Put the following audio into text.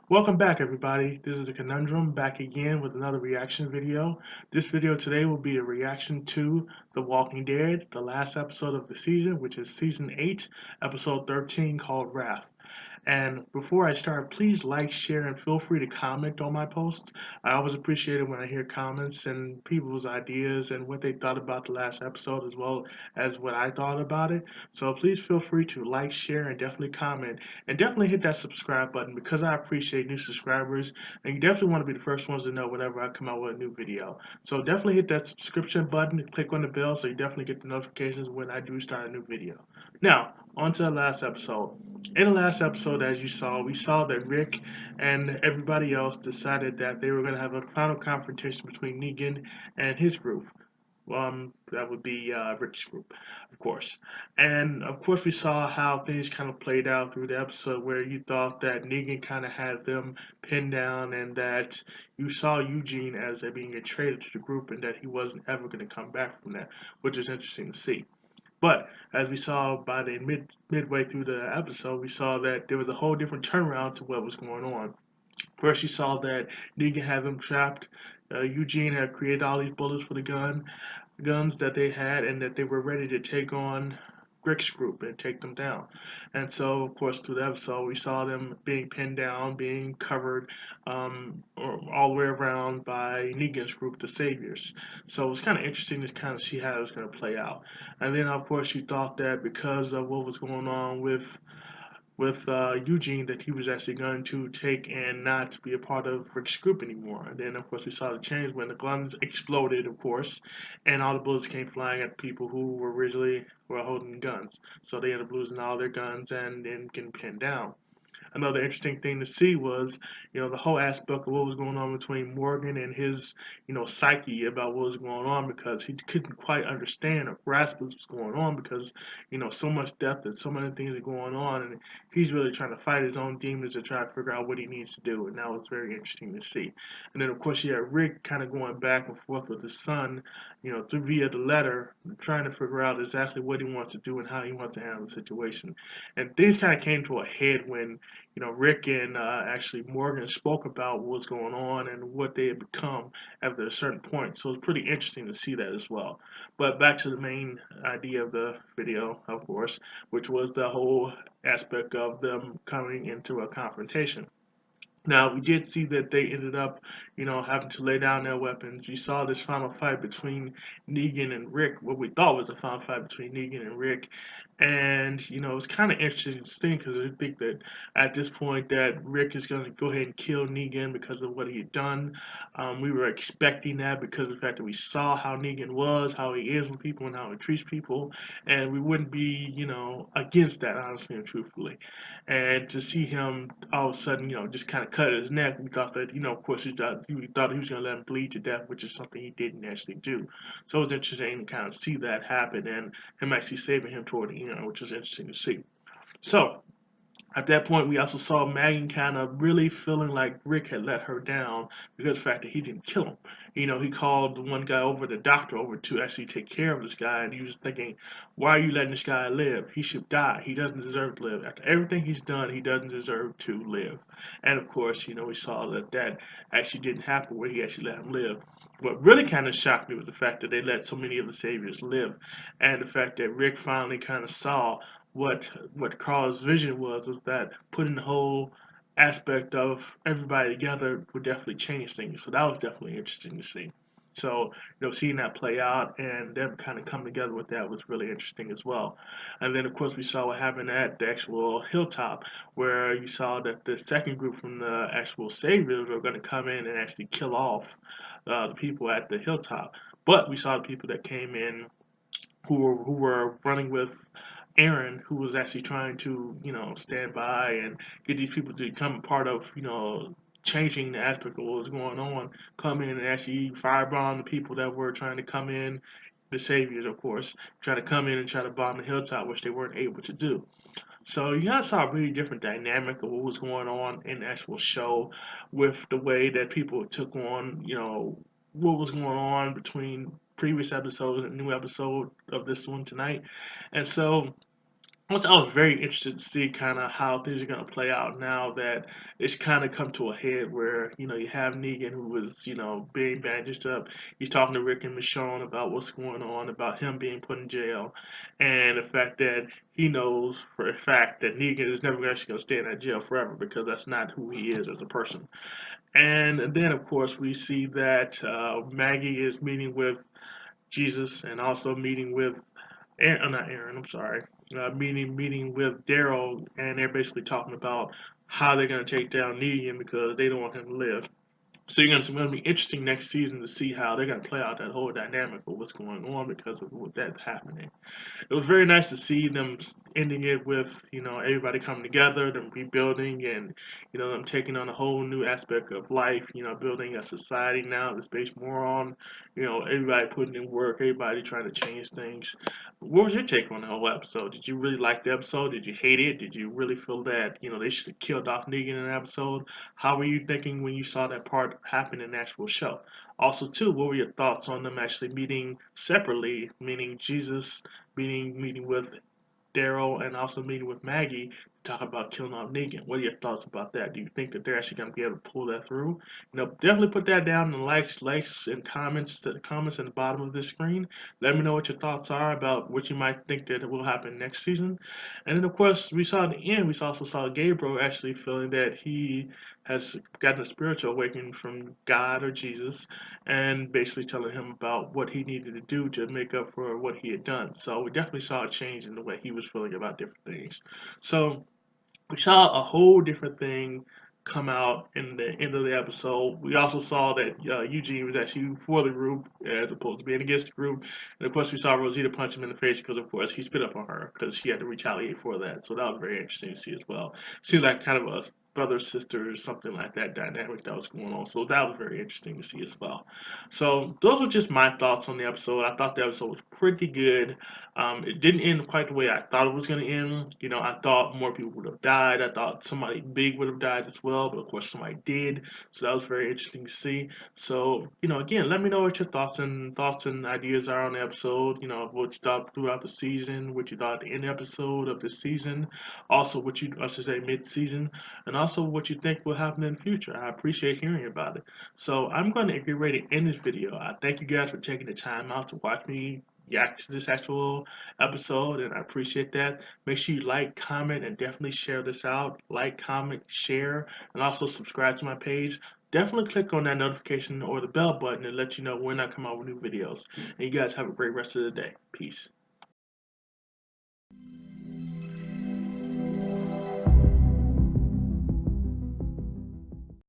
Welcome back, everybody. This is the Conundrum back again with another reaction video. This video today will be a reaction to The Walking Dead, the last episode of the season, which is season 8, episode 13, called Wrath. And before I start, please like, share, and feel free to comment on my post. I always appreciate it when I hear comments and people's ideas and what they thought about the last episode as well as what I thought about it. So please feel free to like, share, and definitely comment. And definitely hit that subscribe button because I appreciate new subscribers. And you definitely want to be the first ones to know whenever I come out with a new video. So definitely hit that subscription button and click on the bell so you definitely get the notifications when I do start a new video. Now, on to the last episode. In the last episode, as you saw, we saw that Rick and everybody else decided that they were going to have a final confrontation between Negan and his group. That would be Rick's group, of course. And of course, we saw how things kind of played out through the episode where you thought that Negan kind of had them pinned down and that you saw Eugene as being a traitor to the group and that he wasn't ever going to come back from that, which is interesting to see. But as we saw by the midway through the episode, we saw that there was a whole different turnaround to what was going on. First, you saw that Negan had them trapped. Eugene had created all these bullets for the guns that they had, and that they were ready to take on Rick's group and take them down. And so, of course, through the episode, we saw them being pinned down, being covered all the way around by Negan's group, the Saviors. So it was kind of interesting to kind of see how it was going to play out. And then, of course, you thought that because of what was going on with Eugene that he was actually going to take and not be a part of Rick's group anymore. And then, of course, we saw the change when the guns exploded, of course, and all the bullets came flying at people who were originally were holding guns. So they ended up losing all their guns and then getting pinned down. Another interesting thing to see was, the whole aspect of what was going on between Morgan and his, psyche about what was going on because he couldn't quite understand or grasp what was going on because, so much death and so many things are going on, and he's really trying to fight his own demons to try to figure out what he needs to do, and that was very interesting to see. And then, of course, you had Rick kind of going back and forth with his son, through via the letter, trying to figure out exactly what he wants to do and how he wants to handle the situation. And things kind of came to a head when Rick and actually Morgan spoke about what was going on and what they had become after a certain point. So it's pretty interesting to see that as well. But back to the main idea of the video, of course, which was the whole aspect of them coming into a confrontation. Now, we did see that they ended up, having to lay down their weapons. You saw this final fight between Negan and Rick, what we thought was a final fight between Negan and Rick. And, it's kind of interesting because I think that at this point that Rick is going to go ahead and kill Negan because of what he had done. We were expecting that because of the fact that we saw how Negan was, how he is with people, and how he treats people. And we wouldn't be, against that, honestly and truthfully. And to see him all of a sudden, just kind of cut his neck, we thought that, of course, he thought he was going to let him bleed to death, which is something he didn't actually do. So it was interesting to kind of see that happen and him actually saving him toward the end, which was interesting to see. So at that point, we also saw Megan kind of really feeling like Rick had let her down because of the fact that he didn't kill him. He called the one guy over, the doctor over, to actually take care of this guy, and he was thinking, why are you letting this guy live? He should die. He doesn't deserve to live. After everything he's done, he doesn't deserve to live. And of course, we saw that that actually didn't happen where he actually let him live. What really kind of shocked me was the fact that they let so many of the saviors live, and the fact that Rick finally kind of saw what Carl's vision was that putting the whole aspect of everybody together would definitely change things. So that was definitely interesting to see. So, seeing that play out and them kind of come together with that was really interesting as well. And then, of course, we saw what happened at the actual hilltop, where you saw that the second group from the actual Saviors were going to come in and actually kill off the people at the hilltop. But we saw the people that came in who were running with Aaron, who was actually trying to, stand by and get these people to become a part of, changing the aspect of what was going on, come in and actually firebomb the people that were trying to come in, the saviors, of course, try to come in and try to bomb the hilltop, which they weren't able to do. So you guys saw a really different dynamic of what was going on in the actual show with the way that people took on, what was going on between previous episodes and new episode of this one tonight. And so I was very interested to see kind of how things are going to play out now that it's kind of come to a head where, you have Negan who was, being bandaged up. He's talking to Rick and Michonne about what's going on, about him being put in jail, and the fact that he knows for a fact that Negan is never actually going to stay in that jail forever because that's not who he is as a person. And then, of course, we see that Maggie is meeting with Jesus and also meeting with not Aaron, I'm sorry, meeting with Daryl, and they're basically talking about how they're going to take down Negan because they don't want him to live. So it's going to be interesting next season to see how they're going to play out that whole dynamic of what's going on because of what that's happening. It was very nice to see them ending it with everybody coming together, them rebuilding, and them taking on a whole new aspect of life. Building a society now that's based more on everybody putting in work, everybody trying to change things. What was your take on the whole episode? Did you really like the episode? Did you hate it? Did you really feel that they should have killed off Negan in the episode? How were you thinking when you saw that part happen in the actual show? Also, too, what were your thoughts on them actually meeting separately, meaning Jesus meeting with Daryl and also meeting with Maggie to talk about killing off Negan? What are your thoughts about that? Do you think that they're actually going to be able to pull that through? Definitely put that down in the likes, and comments. The comments at the bottom of this screen. Let me know what your thoughts are about what you might think that will happen next season. And then, of course, we saw at the end. We also saw Gabriel actually feeling that he has gotten a spiritual awakening from God or Jesus, and basically telling him about what he needed to do to make up for what he had done. So we definitely saw a change in the way he was feeling about different things. So we saw a whole different thing come out in the end of the episode. We also saw that Eugene was actually for the group as opposed to being against the group. And of course, we saw Rosita punch him in the face because, of course, he spit up on her because she had to retaliate for that. So that was very interesting to see as well. Seems like kind of a brother sister or something like that dynamic that was going on. So that was very interesting to see as well. So those were just my thoughts on the episode. I thought the episode was pretty good. It didn't end quite the way I thought it was going to end. I thought more people would have died. I thought somebody big would have died as well, but of course somebody did. So that was very interesting to see. So again, let me know what your thoughts and ideas are on the episode. What you thought throughout the season, what you thought at the end episode of the season, also what you I should say mid-season, and also what you think will happen in the future. I appreciate hearing about it. So I'm going to get ready to end this video. I thank you guys for taking the time out to watch me react to this actual episode, and I appreciate that. Make sure you like, comment, and definitely share this out. Like, comment, share, and also subscribe to my page. Definitely click on that notification or the bell button to let you know when I come out with new videos. And you guys have a great rest of the day. Peace.